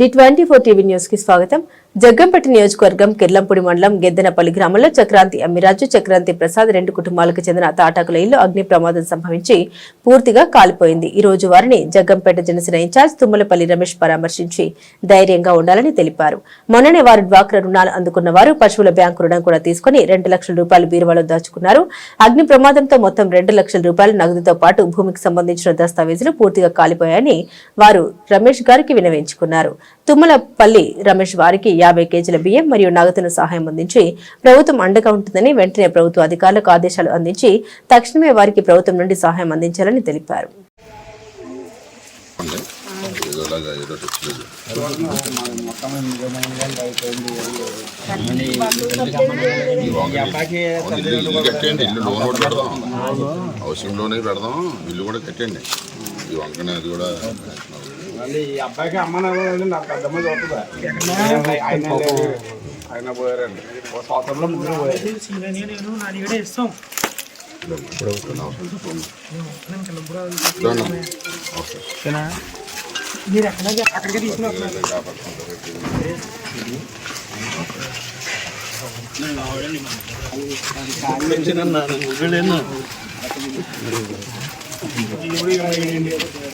D24 TV news కి స్వాగతం. జగ్గంపేట నియోజకవర్గం కిర్లంపూడి మండలం గెద్దనపల్లి గ్రామంలో చక్రాంతి అమ్మిరాజు, చక్రాంతి ప్రసాద్ రెండు కుటుంబాలకు చెందిన తాటాకుల ఇల్లు అగ్ని ప్రమాదం సంభవించి పూర్తిగా కాలిపోయింది. ఈ రోజు వారిని జగ్గంపేట జనసేన ఇన్ఛార్జ్ తుమ్మలపల్లి రమేష్ పరామర్శించి ధైర్యంగా ఉండాలని తెలిపారు. మొన్ననే వారు డ్వాక్రా రుణాలు అందుకున్న వారు పశువుల బ్యాంకు రుణం కూడా తీసుకుని 2 లక్షల రూపాయలు బీరువాలో దాచుకున్నారు. అగ్ని ప్రమాదంతో మొత్తం 2 లక్షల రూపాయలు నగదుతో పాటు భూమికి సంబంధించిన దస్తావేజులు పూర్తిగా కాలిపోయాయని వారు రమేష్ గారికి వినవించుకున్నారు. తుమ్మలపల్లి రమేష్ వారికి 50 కేజీల బియ్యం మరియు నగదును సహాయం అందించి ప్రభుత్వం అండగా ఉంటుందని వెంటనే ప్రభుత్వ అధికారులకు ఆదేశాలు అందించి తక్షణమే వారికి ప్రభుత్వం నుండి సహాయం అందించాలని తెలిపారు. అబ్బాయికి అమ్మ నాకు అర్థమై చూస్తుందా ఆయన పోయారండి సంవత్సరంలో ముగ్గురు పోయారు. మీరు అక్కడికి తీసుకున్నా